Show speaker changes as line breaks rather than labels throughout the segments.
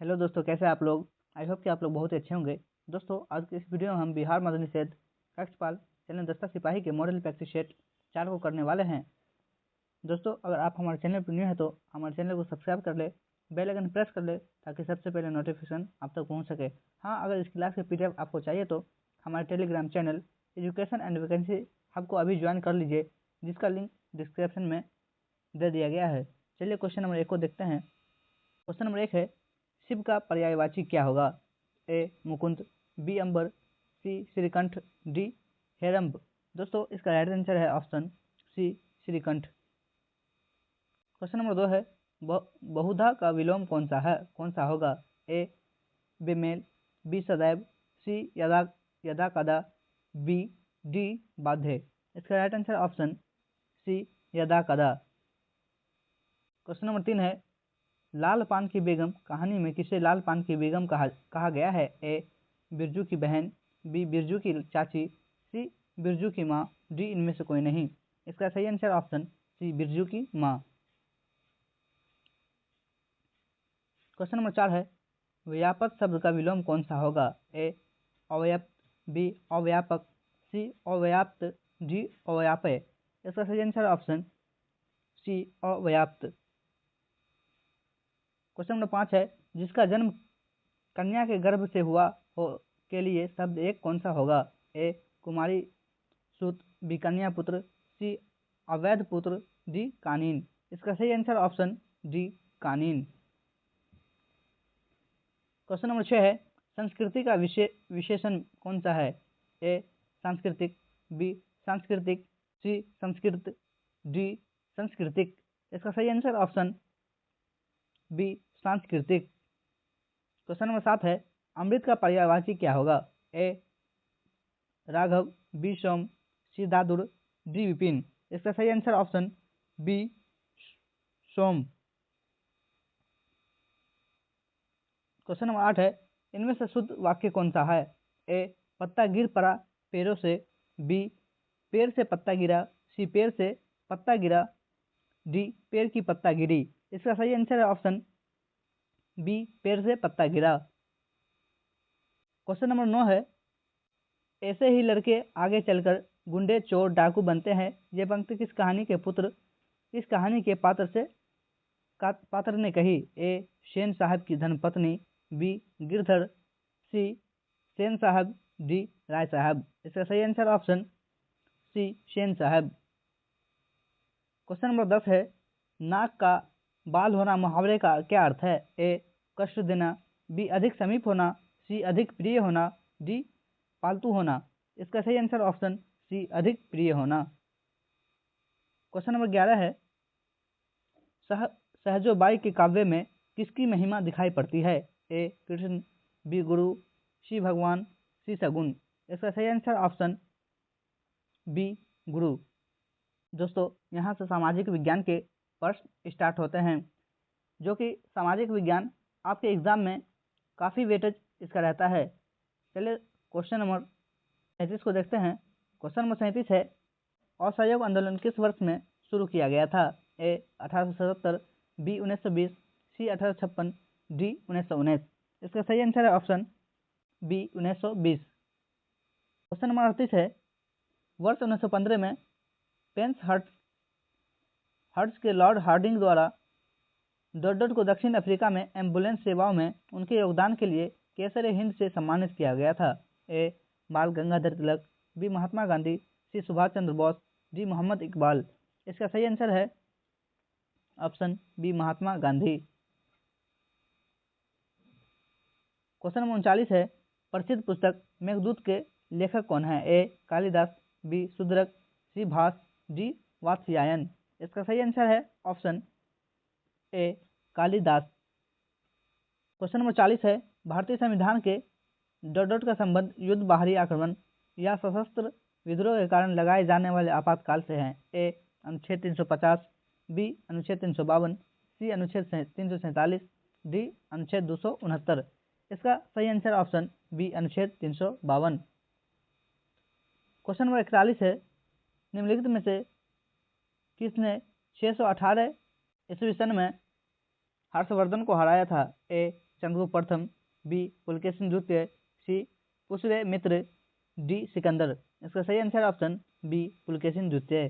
Hello दोस्तों, कैसे हैं आप लोग। आई होप कि आप लोग बहुत ही अच्छे होंगे। दोस्तों, आज के इस वीडियो में हम बिहार मदद निषेध कक्षपाल चैनल दस्ता सिपाही के मॉडल प्रैक्टिस सेट 4 को करने वाले हैं। दोस्तों, अगर आप हमारे चैनल पर न्यू है तो हमारे चैनल को सब्सक्राइब कर ले, बेल आइकन प्रेस कर ले ताकि सबसे पहले नोटिफिकेशन आप तक पहुँच सके। हाँ, अगर इस क्लास के PDF आपको चाहिए तो हमारे Telegram channel education and vacancy hub को अभी ज्वाइन कर लीजिए, जिसका लिंक डिस्क्रिप्शन में दे दिया गया है। चलिए क्वेश्चन नंबर 1 को देखते हैं। क्वेश्चन नंबर 1 है, शिव का पर्यायवाची क्या होगा। ए मुकुंद, बी अंबर, सी श्रीकंठ, डी हेरंब। दोस्तों, इसका राइट आंसर है option C Shrikanth. Question number 2 है, बहुधा का विलोम कौन सा होगा। ए बेमेल, बी सदैव, सी यदा यदा कदा, बी डी बाधे। इसका राइट आंसर ऑप्शन सी यदा कदा। क्वेश्चन नंबर 3 है, लाल पान की बेगम कहानी में किसे लाल पान की बेगम कहा गया है। ए बिरजू की बहन, बी बिरजू की चाची, सी बिरजू की माँ, डी इनमें से कोई नहीं। इसका सही आंसर ऑप्शन सी बिरजू की माँ। क्वेश्चन नंबर 4 है, व्यापक शब्द का विलोम कौन सा होगा। ए अव्याप्त, बी अव्यापक, सी अव्याप्त, डी अव्यापय। इसका सही आंसर ऑप्शन सी अव्याप्त। क्वेश्चन नंबर 5 है, जिसका जन्म कन्या के गर्भ से हुआ हो के लिए शब्द एक कौन सा होगा। ए कुमारी सुत, बी कन्या पुत्र, सी अवैध पुत्र, डी कानीन। इसका सही आंसर ऑप्शन डी कानीन। क्वेश्चन नंबर 6 है, संस्कृति का विशेषण कौन सा है। ए सांस्कृतिक, बी सांस्कृतिक, सी संस्कृत, डी सांस्कृतिक। इसका सही आंसर ऑप्शन बी सांस्कृतिक। क्वेश्चन नंबर 7 है, अमृत का पर्यायवाची क्या होगा। ए राघव, बी सोम, सी दादुर, डी विपिन। इसका सही आंसर ऑप्शन बी सोम। क्वेश्चन नंबर 8 है, इनमें से शुद्ध वाक्य कौन सा है। ए पत्ता गिर पड़ा पेड़ों से, बी पेड़ से पत्ता गिरा, सी पेड़ से पत्ता गिरा, डी पेड़ की पत्ता गिरी। इसका सही आंसर है ऑप्शन बी पेड़ से पत्ता गिरा। क्वेश्चन नंबर 9 है, ऐसे ही लड़के आगे चलकर गुंडे चोर डाकू बनते हैं। ये पंक्ति किस कहानी के पात्र ने कही। ए शेन साहब की धर्मपत्नी, बी गिरधर, सी सेन साहब, डी राय साहब। इसका सही आंसर ऑप्शन सी शेन साहब। क्वेश्चन नंबर 10 है, नाक का बाल होना मुहावरे का क्या अर्थ है। ए कष्ट देना, बी अधिक समीप होना, सी अधिक प्रिय होना, डी पालतू होना। इसका सही आंसर ऑप्शन सी अधिक प्रिय होना। क्वेश्चन नंबर 11 है, सहजोबाई के काव्य में किसकी महिमा दिखाई पड़ती है। ए कृष्ण, बी गुरु, सी भगवान, सी सगुन। इसका सही आंसर ऑप्शन बी गुरु। दोस्तों, यहाँ से सामाजिक विज्ञान के प्रश्न स्टार्ट होते हैं, जो कि सामाजिक विज्ञान आपके एग्जाम में काफ़ी वेटेज इसका रहता है। चलिए क्वेश्चन नंबर 37 को देखते हैं। क्वेश्चन नंबर 37 है, असहयोग आंदोलन किस वर्ष में शुरू किया गया था। ए 1877, बी 1920, सी 1856, डी 1919। इसका सही आंसर है ऑप्शन बी 1920। क्वेश्चन नंबर 38 है, वर्ष 1915 में पेंस हर्ट्ज के लॉर्ड हार्डिंग द्वारा डॉडड को दक्षिण अफ्रीका में एम्बुलेंस सेवाओं में उनके योगदान के लिए केसर हिंद से सम्मानित किया गया था। ए बाल गंगाधर तिलक, बी महात्मा गांधी, सी सुभाष चंद्र बोस, डी मोहम्मद इकबाल। इसका सही आंसर है option B Mahatma Gandhi. Question number 39 है, प्रसिद्ध पुस्तक मेघदूत के लेखक कौन है। ए कालिदास, बी शूद्रक, सी भास, डी वात्स्यायन। इसका सही आंसर है option A Kalidas. Question number 40 है, भारतीय संविधान के डॉट का संबंध युद्ध, बाहरी आक्रमण या सशस्त्र विद्रोह के कारण लगाए जाने वाले आपातकाल से है। ए अनुच्छेद 350, बी अनुच्छेद 352, सी अनुच्छेद 347, डी अनुच्छेद 269। इसका सही आंसर ऑप्शन बी अनुच्छेद 352। क्वेश्चन नंबर 41 है, निम्नलिखित में से किसने 618 ईस्वी सन में हर्षवर्धन को हराया था। ए चंद्रगुप्त प्रथम, बी पुलकेशिन द्वितीय, सी पुष्यमित्र, डी सिकंदर। इसका सही आंसर ऑप्शन बी पुलकेशिन द्वितीय।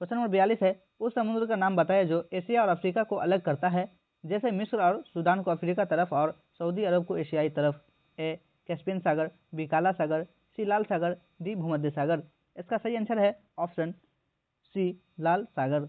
क्वेश्चन नंबर 42 है, उस समुद्र का नाम बताया जो एशिया और अफ्रीका को अलग करता है, जैसे मिस्र और सूडान को अफ्रीका तरफ और सऊदी अरब को एशियाई तरफ। ए कैस्पियन सागर, बी काला सागर, सी लाल सागर, डी भूमध्य सागर। इसका सही आंसर है ऑप्शन सी लाल सागर।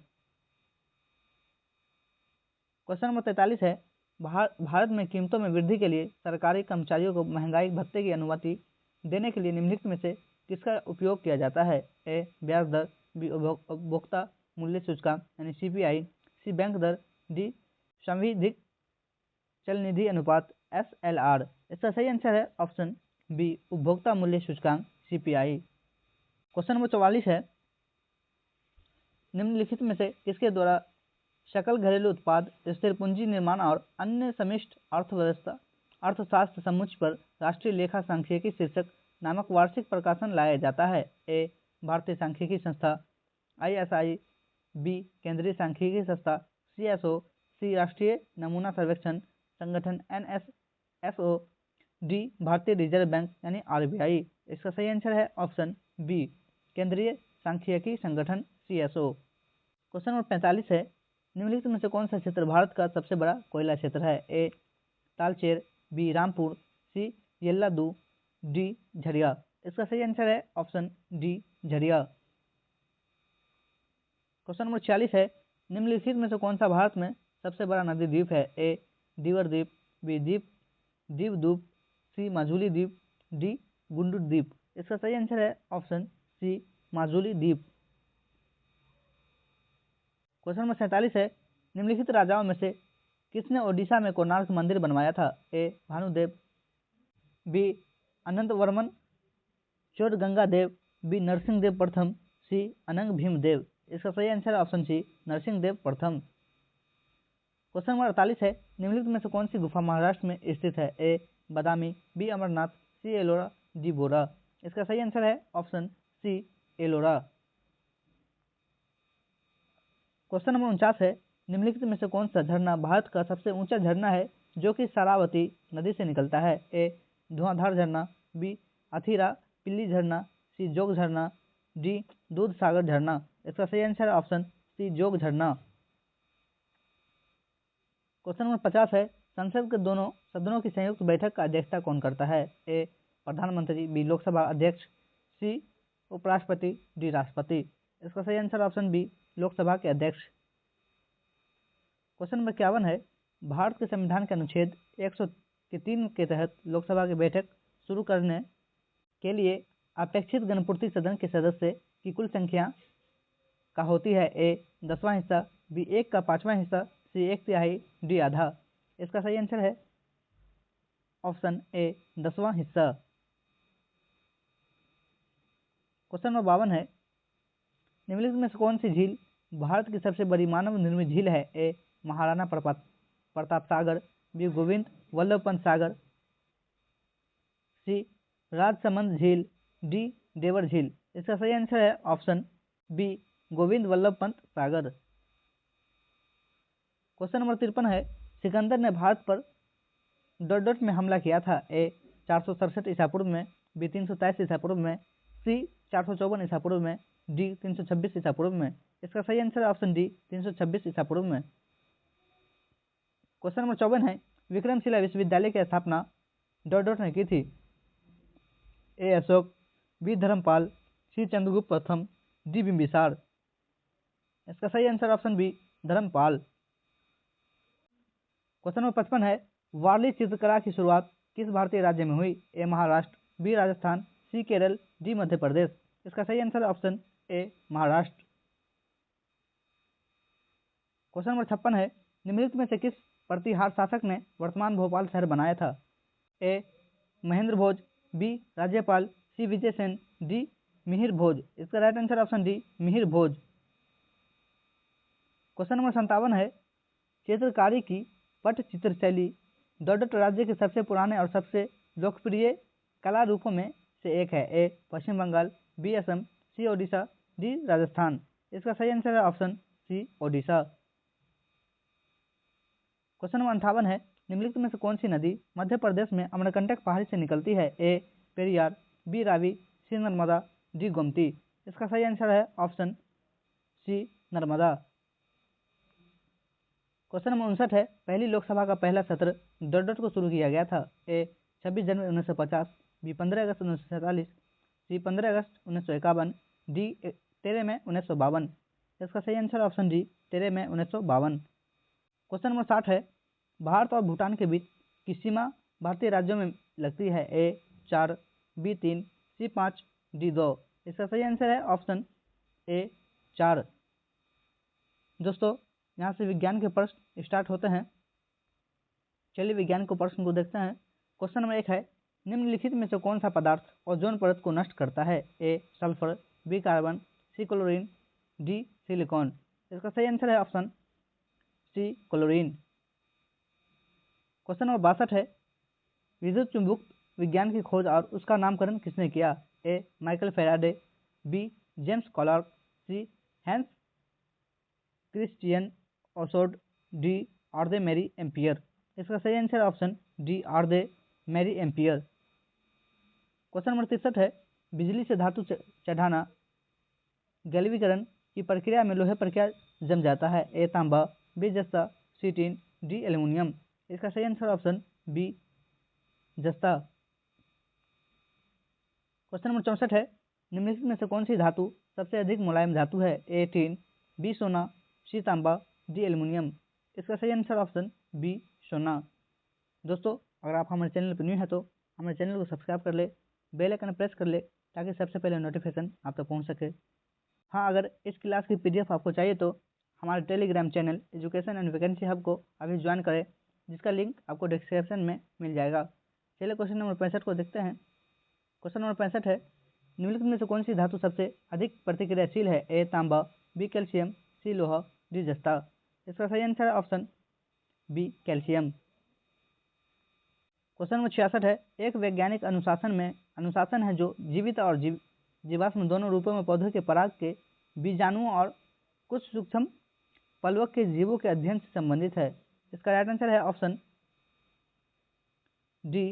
क्वेश्चन नंबर 43 है, भारत में कीमतों में वृद्धि के लिए सरकारी कर्मचारियों को महंगाई भत्ते की अनुमति देने के लिए निम्नलिखित में से किसका उपयोग किया जाता है। ए ब्याज दर, बी उपभोक्ता मूल्य सूचकांक यानी सीपीआई, सी बैंक दर, डी संविधिक चल निधि अनुपात SLR। इसका सही आंसर है ऑप्शन बी उपभोक्ता मूल्य सूचकांक सीपीआई। क्वेश्चन नंबर 44 है, निम्नलिखित में से किसके द्वारा सकल घरेलू उत्पाद, स्थिर पूंजी निर्माण और अन्य समिष्ट अर्थशास्त्र समुच्चय पर राष्ट्रीय लेखा सांख्यिकी शीर्षक नामक वार्षिक प्रकाशन लाया जाता है। ए भारतीय सांख्यिकी संस्था ISI, बी केंद्रीय सांख्यिकी संस्था CSO, सी राष्ट्रीय नमूना सर्वेक्षण संगठन NSSO, डी भारतीय रिजर्व बैंक यानी RBI। इसका सही आंसर है ऑप्शन बी केंद्रीय सांख्यिकी संगठन CSO। क्वेश्चन नंबर 45 है, निम्नलिखित में से कौन सा क्षेत्र भारत का सबसे बड़ा कोयला क्षेत्र है। ए तालचेर, बी रामपुर, सी येल्लादू, डी झरिया। इसका सही आंसर है option D Jharia. Question number 46 है, निम्नलिखित में से कौन सा भारत में सबसे बड़ा नदी द्वीप है। ए दीवर द्वीप, बी दीवदूप, सी माजुली द्वीप, डी गुंडू द्वीप। इसका सही आंसर है ऑप्शन सी माजुली द्वीप। क्वेश्चन नंबर 47 है, निम्नलिखित राजाओं में से किसने ओडिशा में कोणार्क मंदिर बनवाया था। ए भानुदेव, बी अनंत वर्मन चोरगंगादेव, बी नरसिंहदेव प्रथम, सी अनंग भीमदेव। इसका सही आंसर ऑप्शन सी नरसिंहदेव प्रथम। क्वेश्चन नंबर 48 है, निम्नलिखित में से कौन सी गुफा महाराष्ट्र में स्थित है। A Badami, B Amarnath, C Ellora, D Borra. इसका सही आंसर है option C Ellora. Question number 49 है, निम्नलिखित में से कौन सा झरना भारत का सबसे ऊंचा झरना है जो कि शरावती नदी से निकलता है। ए धुआंधार झरना, बी अथीरा पिल्ली झरना, सी जोग झरना, डी दूध सागर झरना। इसका सही आंसर है ऑप्शन सी जोग झरना। क्वेश्चन नंबर 50 है, संसद के दोनों सदनों की संयुक्त बैठक का अध्यक्षता कौन करता है। ए प्रधानमंत्री, बी लोकसभा अध्यक्ष, सी उपराष्ट्रपति, डी राष्ट्रपति। इसका सही आंसर ऑप्शन बी लोकसभा के अध्यक्ष। क्वेश्चन नंबर 51 है, भारत के संविधान के अनुच्छेद 103 के तहत लोकसभा की बैठक शुरू करने के लिए अपेक्षित गणपूर्ति सदन के सदस्य की कुल संख्या का होती है। ए 10वां हिस्सा, बी 1 का 5वां हिस्सा, सी 1/3, डी आधा। इसका सही आंसर है ऑप्शन ए 10वां हिस्सा। क्वेश्चन नंबर 52 है, निम्नलिखित में से कौन सी झील भारत की सबसे बड़ी मानव निर्मित झील है। ए महाराणा प्रताप सागर, बी गोविंद वल्लभ पंत सागर, सी राजसमंद झील, डी देवर झील। इसका सही आंसर है option B Govind Vallabh Pant Sagar. Question number 53 है, सिकंदर ने भारत पर डॉट में हमला किया था। ए 467 ईसा पूर्व में, बी 323 ईसा पूर्व में, सी 454 ईसा पूर्व में, डी 326 ईसा पूर्व में। इसका सही आंसर ऑप्शन डी 326 ईसा पूर्व में। क्वेश्चन नंबर 54 है, विक्रमशिला विश्वविद्यालय की स्थापना डॉट ने की थी। A Ashok, B Dharmapal, C Chandragupta प्रथम, डी बिंबिसार। इसका सही answer option B Dharmapal. Question number 55 है, वारली चित्रकला की शुरुआत किस भारतीय राज्य में हुई। ए महाराष्ट्र, बी राजस्थान, सी केरल, डी मध्य प्रदेश। इसका सही आंसर ऑप्शन ए महाराष्ट्र। क्वेश्चन नंबर 56 है, निम्नलिखित में से किस प्रतिहार शासक ने वर्तमान भोपाल शहर बनाया था। ए महेंद्र भोज, बी राज्यपाल, सी विजय सेन, डी मिहिर भोज। इसका right answer option D Mihir Bhoj. Question number 57 है, चित्रकारी की पटचित्र शैली डॉट राज्य के सबसे पुराने और सबसे लोकप्रिय कला रूपों में से एक है। A Paschim Bengal, B Assam, C Odisha, D Rajasthan. इसका सही आंसर है option C Odisha. Question number 58 है, निम्नलिखित में से कौन सी नदी मध्य प्रदेश में अमरकंटक पहाड़ी से निकलती है? A Periyar, B Ravi, C Narmada, D Gomti. इसका सही आंसर है option C Narmada. Question number 59 है, पहली लोकसभा का पहला सत्र डॉट को शुरू किया गया था? ए 26 जनवरी 1950, बी 15 अगस्त 1947, सी 15 अगस्त 1951, डी 13 मई 1952। इसका सही आंसर ऑप्शन डी 13 मई 1952। क्वेश्चन नंबर 60 है, भारत और भूटान के बीच की सीमा भारतीय राज्यों में लगती है? ए 4, बी 3, सी 5, डी 2। इसका सही आंसर है ऑप्शन ए 4। दोस्तों यहाँ से विज्ञान के प्रश्न स्टार्ट होते हैं। चलिए विज्ञान के प्रश्न को देखते हैं। क्वेश्चन नंबर 1 है, निम्नलिखित में से कौन सा पदार्थ ओजोन परत को नष्ट करता है? A sulphur, B carbon, C chlorine, D silicon. इसका सही आंसर है option C chlorine. Question number 62 है, विद्युत चुंबक विज्ञान की खोज और उसका नामकरण किसने किया? A Michael Faraday, B James Clerk, C Hans Christian Oersted, D आर्दे मैरी एम्पियर। इसका सही आंसर ऑप्शन डी आर्दे मैरी एम्पियर। क्वेश्चन नंबर 63 है, बिजली से धातु चढ़ाना गैल्वीकरण की प्रक्रिया में लोहे पर क्या जम जाता है? ए तांबा, बी जस्ता, सी टीन, डी एल्यूमिनियम। इसका सही आंसर ऑप्शन बी जस्ता। क्वेश्चन नंबर 64 है, निम्नलिखित में से कौन सी धातु सबसे अधिक मुलायम धातु है? ए टीन, बी सोना, सी तांबा, डी एल्यूमिनियम। इसका सही आंसर ऑप्शन बी सोना। दोस्तों अगर आप हमारे चैनल पर न्यू है तो हमारे चैनल को सब्सक्राइब कर ले, बेल आइकन प्रेस कर ले ताकि सबसे पहले नोटिफिकेशन आप तक पहुंच सके। हाँ, अगर इस क्लास की PDF आपको चाहिए तो हमारे Telegram channel education and vacancy hub को अभी ज्वाइन करें, जिसका लिंक आपको डिस्क्रिप्शन में मिल जाएगा। चलिए क्वेश्चन नंबर 65 को देखते हैं। क्वेश्चन नंबर 65 है, निम्नलिखित में से कौन सी धातु सबसे अधिक प्रतिक्रियाशील है? ए तांबा, बी कैल्शियम, सी लोहा, डी जस्ता। इसका सही आंसर है option B calcium. Question number 66 है, एक वैज्ञानिक अनुशासन है जो जीवित और जीवाश्म दोनों रूपों में पौधों के पराग के बीजाणुओं और कुछ सूक्ष्म पलवक के जीवों के अध्ययन से संबंधित है। इसका राइट आंसर है ऑप्शन डी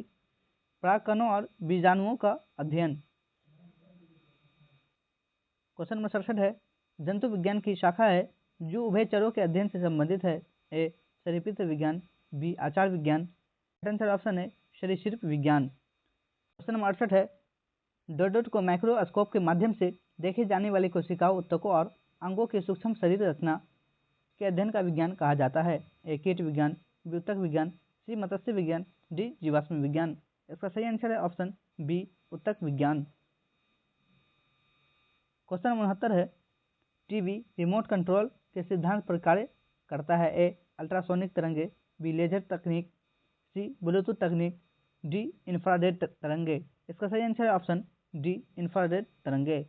परागकणों और बीजाणुओं का अध्ययन। क्वेश्चन नंबर 67 है, जंतु विज्ञान की शाखा है जो उभयचरों के अध्ययन से संबंधित है? ए शरीरपित्र विज्ञान, बी आचार विज्ञान। आंसर ऑप्शन है सरीसृप विज्ञान। क्वेश्चन नंबर 68 है, डोडोट को माइक्रोस्कोप के माध्यम से देखी जाने वाली कोशिकाओं, ऊतकों और अंगों की सूक्ष्म शरीर रचना के अध्ययन का विज्ञान कहा जाता है? ए कीट विज्ञान, बी ऊतक विज्ञान, सी मत्स्य विज्ञान, डी जीवाश्म विज्ञान। इसका सही आंसर है ऑप्शन बी ऊतक विज्ञान। क्वेश्चन नंबर 69 है, टीवी रिमोट कंट्रोल के सिद्धांत पर कार्य करता है? ए अल्ट्रासोनिक तरंगे, बी लेजर तकनीक, सी ब्लूटूथ तकनीक, डी इंफ्रारेड तरंगे। इसका सही आंसर है ऑप्शन डी इंफ्रारेड तरंगे।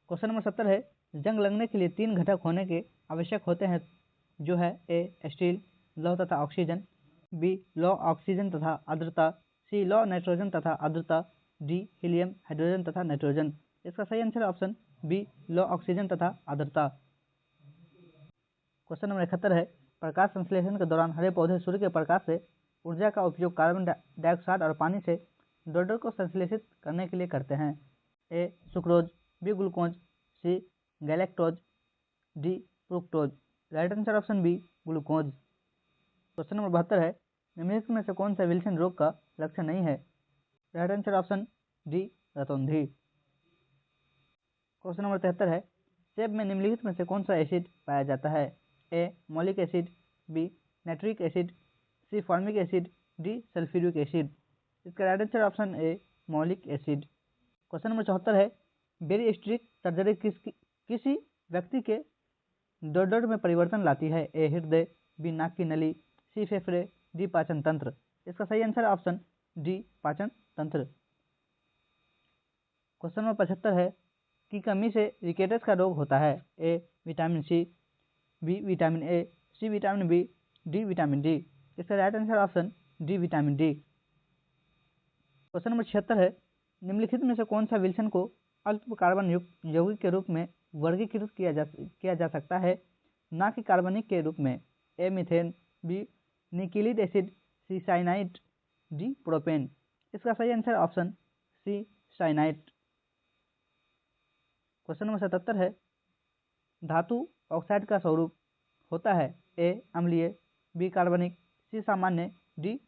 क्वेश्चन नंबर 70 है, जंग लगने के लिए 3 घटक होने के आवश्यक होते हैं, जो है ए स्टील, लौह तथा ऑक्सीजन, बी लौह ऑक्सीजन तथा आर्द्रता, सी लौह नाइट्रोजन तथा आर्द्रता, डी हीलियम हाइड्रोजन तथा नाइट्रोजन। इसका सही आंसर ऑप्शन बी लौह ऑक्सीजन तथा आर्द्रता। क्वेश्चन नंबर 71 है, प्रकाश संश्लेषण के दौरान हरे पौधे सूर्य के प्रकाश से ऊर्जा का उपयोग कार्बन डाइऑक्साइड और पानी से डोडर को संश्लेषित करने के लिए करते हैं? A sucrose, B glucose, C galactose, D fructose. Right answer option B glucose. Question number 72 है, निम्नलिखित में से कौन सा विल्सन रोग का लक्षण नहीं है? राइट आंसर ऑप्शन डी रतौंधी। क्वेश्चन नंबर 73 है, सेब में निम्नलिखित में से कौन सा एसिड पाया जाता है? A malic acid, B nitric acid, C formic acid, D sulphuric acid. इसका right answer option A malic acid. Question number 74 है, बेरिस्ट्रिक सर्जरी किसी व्यक्ति के डोडर में परिवर्तन लाती है? ए हृदय, बी नाक की नली, सी फेफड़े, डी पाचन तंत्र। इसका सही आंसर ऑप्शन डी पाचन तंत्र। क्वेश्चन नंबर 75 है, की कमी से रिकेटस का रोग होता है? A vitamin C, B vitamin A, C vitamin B, D vitamin D. इसका right answer option D vitamin D. Question number 76 है, निम्नलिखित में से कौन सा विल्सन को अल्प कार्बन युक्त यौगिक के रूप में वर्गीकृत किया जा सकता है? ना कि कार्बनिक के रूप में, ए मीथेन, बी निकिलिक acid, C cyanide, D propane. इसका सही answer option C cyanide. Question number 77 है, धातु ऑक्साइड का स्वरूप होता है ए अम्लीय, बी कार्बनिक, सी सामान्य, डी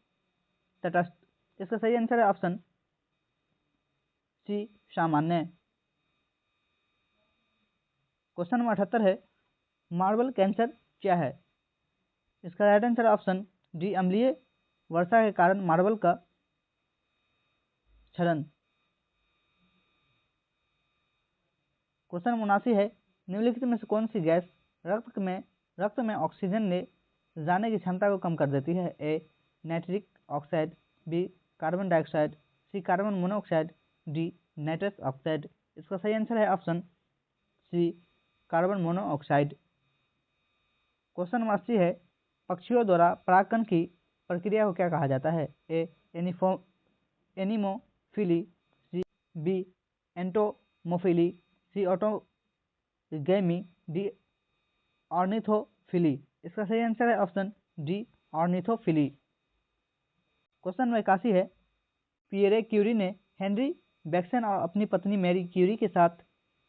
तटस्थ। इसका सही आंसर है ऑप्शन सी सामान्य। क्वेश्चन नंबर 78 है, मार्बल कैंसर क्या है? इसका राइट आंसर ऑप्शन डी अम्लीय वर्षा के कारण मार्बल का क्षरण। क्वेश्चन 79 है, निम्नलिखित में से कौन सी गैस रक्त में ऑक्सीजन ले जाने की क्षमता को कम कर देती है? A nitric oxide, B carbon dioxide, C carbon monoxide, D nitrous oxide. इसका सही आंसर है option C carbon monoxide. Question number 80 है, पक्षियों द्वारा परागकण की प्रक्रिया को क्या कहा जाता है? ए एनिमोफिली, सी बी एंटोमोफिली, सी ऑटोगैमी, डी ऑर्निथोफिली। इसका सही आंसर है option D ornithophily. Question number 81 है, पियरे क्यूरी ने हेनरी बैक्सन और अपनी पत्नी मैरी क्यूरी के साथ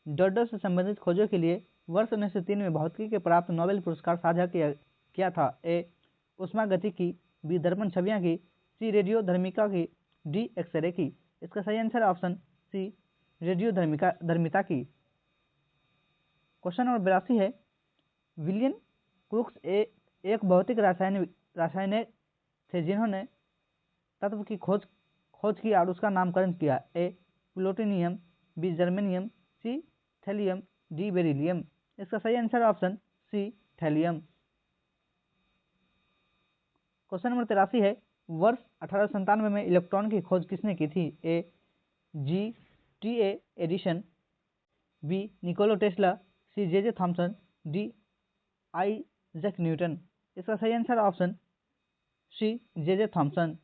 डॉडो से संबंधित खोजों के लिए वर्ष 1903 में भौतिकी के प्राप्त नोबेल पुरस्कार साझा किया था? ए उष्मागतिकी, बी दर्पण छवियां की, सी रेडियो धर्मिता की, डी एक्सरे की। इसका सही आंसर है ऑप्शन सी रेडियो धर्मिता की। क्वेश्चन नंबर 82 है, विलियम क्रुक्स एक भौतिक रासायनिक थे जिन्होंने तत्व की खोज की और उसका नामकरण किया? A plutonium, B germanium, C thallium, D beryllium. इसका सही answer option C thallium. Question number 83 है, वर्ष 1897 में इलेक्ट्रॉन की खोज किसने की थी? A G.T.A. Edison, B Nikola Tesla, C J.J. Thomson, D Isaac Newton. इसका सही answer option C J.J. Thomson.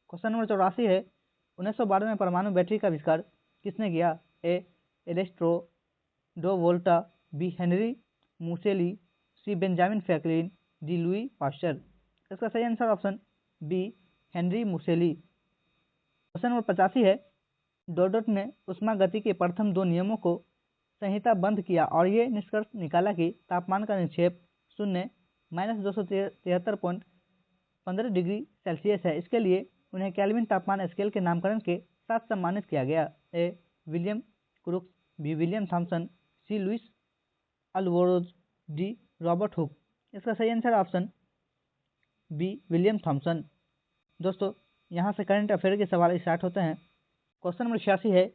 Question number 84 है, 1912 में परमाणु बैटरी का आविष्कार किसने किया? A Alessandro Volta, B Henry Moseley, C Benjamin Franklin, D Louis Pasteur. इसका सही answer option B Henry Moseley. Question number 85 है, डॉडट ने उष्मागति के प्रथम दो नियमों को संहिताबद्ध किया और ये निष्कर्ष निकाला कि तापमान का निक्षेप शून्य -273.15 डिग्री सेल्सियस है। इसके लिए उन्हें केल्विन तापमान स्केल के नामकरण के साथ सम्मानित किया गया? A William Crookes, B William Thomson, C Luis Alvarez, D Robert Hooke. इसका सही answer option B William Thomson. दोस्तों, यहाँ से करंट अफेयर के सवाल स्टार्ट होते हैं। क्वेश्चन नंबर 86 है,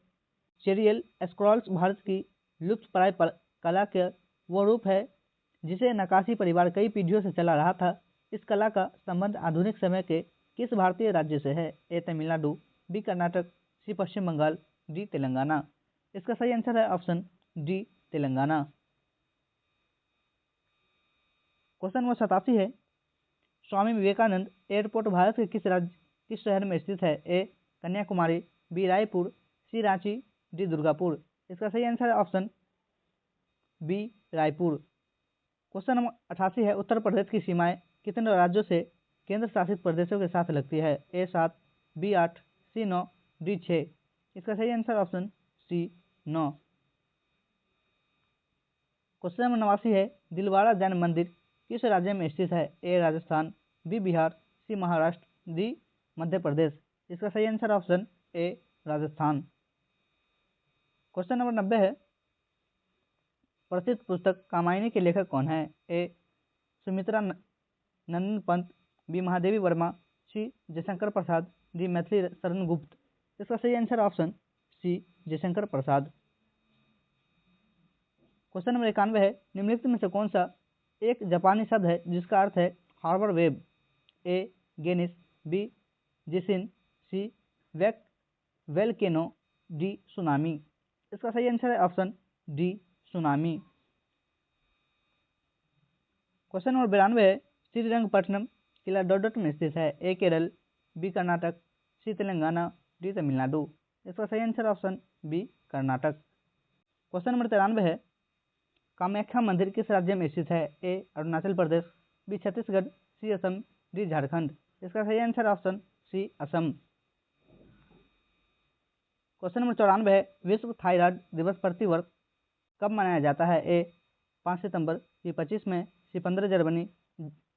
चेरियल स्क्रॉल्स भारत की लुप्तप्राय कला का वो रूप है जिसे नक्काशी परिवार कई पीढ़ियों से चला रहा था। इस कला का संबंध आधुनिक समय के किस भारतीय राज्य से है? ए तमिलनाडु, बी कर्नाटक, सी पश्चिम बंगाल, डी तेलंगाना। इसका सही आंसर है option D Telangana. Question number 87 है, स्वामी विवेकानंद एयरपोर्ट भारत के किस शहर में स्थित है? A Kanyakumari, B Raipur, C Ranchi, D Durgapur. इसका सही आंसर है option B Raipur. Question number 88 है, उत्तर प्रदेश की सीमाएं कितने राज्यों से केंद्र शासित प्रदेशों के साथ लगती है? A 7, B 8, C 9, D 6। इसका सही answer option C 9। Question number 89 है, दिलवाड़ा जैन मंदिर किस राज्य में स्थित है? ए राजस्थान, बी बिहार, सी महाराष्ट्र, डी मध्य प्रदेश। इसका सही आंसर ऑप्शन ए राजस्थान। क्वेश्चन नंबर 90 है, प्रसिद्ध पुस्तक कामायनी के लेखक कौन है? ए सुमित्रा नंदन पंत, बी महादेवी वर्मा, सी जयशंकर प्रसाद, डी मैथिली शरण गुप्त। इसका सही आंसर ऑप्शन सी जयशंकर प्रसाद। क्वेश्चन नंबर 91 है, निम्नलिखित में से कौन सा एक जापानी शब्द है जिसका अर्थ है हार्बर वेब? ए गेनिस, बी जिसिन, सी वेलकेनो, डी सुनामी। इसका सही आंसर है option D tsunami. Question number 92 है, श्रीरंगपट्टनम किला डॉडट में स्थित है? A Kerala, B Karnataka, C Telangana, D Tamil Nadu. इसका सही answer option B Karnataka. Question number 93 है, कामाख्या मंदिर किस राज्य में स्थित है? A Arunachal Pradesh, B Chhattisgarh, C Assam, D Jharkhand. इसका सही आंसर ऑप्शन सी असम। क्वेश्चन नंबर 94 है, विश्व थायराइड दिवस प्रतिवर्ष कब मनाया जाता है? ए 5 सितंबर, बी 25 मई, सी 15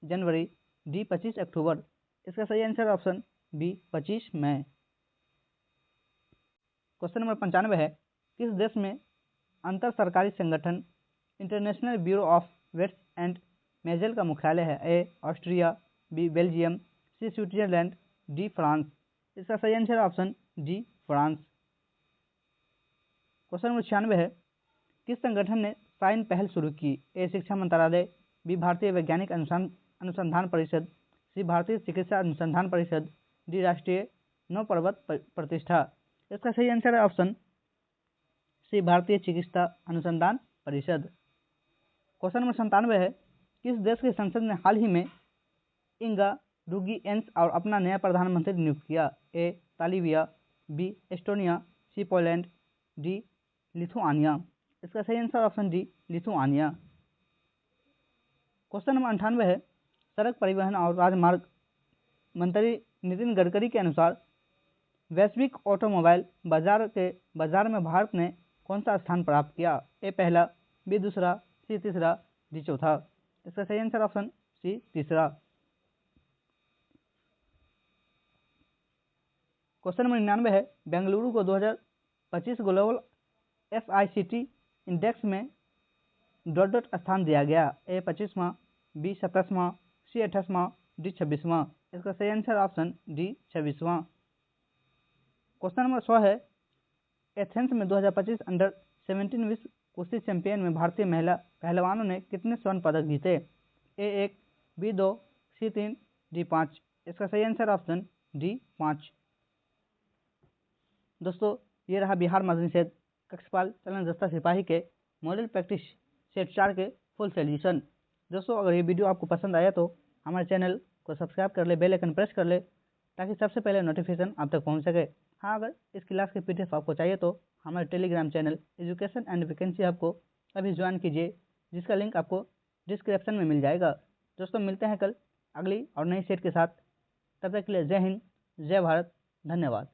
जनवरी, डी 25 अक्टूबर। इसका सही आंसर ऑप्शन बी 25 मई। क्वेश्चन नंबर 95 है, किस देश में अंतर सरकारी संगठन international bureau of weights and measures का मुख्यालय है? A Austria, B Belgium, C Switzerland, D France. इसका सही answer option D France. Question number 96 है, किस संगठन ने साइन पहल शुरू की? ए शिक्षा मंत्रालय, बी भारतीय वैज्ञानिक अनुसंधान परिषद, सी भारतीय चिकित्सा अनुसंधान परिषद, डी राष्ट्रीय नौ पर्वत प्रतिष्ठा। इसका सही आंसर है ऑप्शन सी भारतीय चिकित्सा अनुसंधान परिषद। क्वेश्चन नंबर 97 है, किस देश की संसद ने हाल ही में इंगा रुगीएंस और अपना नया प्रधानमंत्री नियुक्त किया? ए तालिबिया, बी एस्टोनिया, सी पोलैंड, डी लिथुआनिया। इसका सही answer option D Lithuania. Question number 98 है, सड़क परिवहन और राजमार्ग मंत्री नितिन गडकरी के अनुसार वैश्विक ऑटोमोबाइल बाजार में भारत ने कौन सा स्थान प्राप्त किया? ए पहला, बी दूसरा, सी तीसरा, डी चौथा। इसका सही आंसर ऑप्शन सी तीसरा। क्वेश्चन नंबर 99 है, बेंगलुरु को 2025 ग्लोबल SICT इंडेक्स में डॉट स्थान दिया गया? ए 25वां, बी 27वां, सी 28वां, डी 26वां। इसका सही आंसर ऑप्शन डी 26वां। क्वेश्चन नंबर 100 है, एथेंस में 2025 अंडर 17 विश्व कुश्ती चैंपियन में भारतीय महिला पहलवानों ने कितने स्वर्ण पदक जीते? ए 1, बी 2, सी 3, डी 5। इसका सही आंसर ऑप्शन डी 5। दोस्तों, ये रहा बिहार मदनी सेठ कक्षपाल चलन दस्ता सिपाही के मॉडल प्रैक्टिस सेट 4 के फुल सोल्यूशन। दोस्तों, अगर ये वीडियो आपको पसंद आया तो हमारे चैनल को सब्सक्राइब कर ले, बेल आइकन प्रेस कर ले ताकि सबसे पहले नोटिफिकेशन आप तक पहुंच सके। हाँ, अगर इस क्लास के PDF आपको चाहिए तो हमारे Telegram channel education and vacancy आपको अभी ज्वाइन कीजिए, जिसका लिंक आपको डिस्क्रिप्शन में मिल जाएगा। दोस्तों, मिलते हैं कल अगली और नई सेट के साथ। तब तक के लिए जय हिंद, जय भारत, धन्यवाद।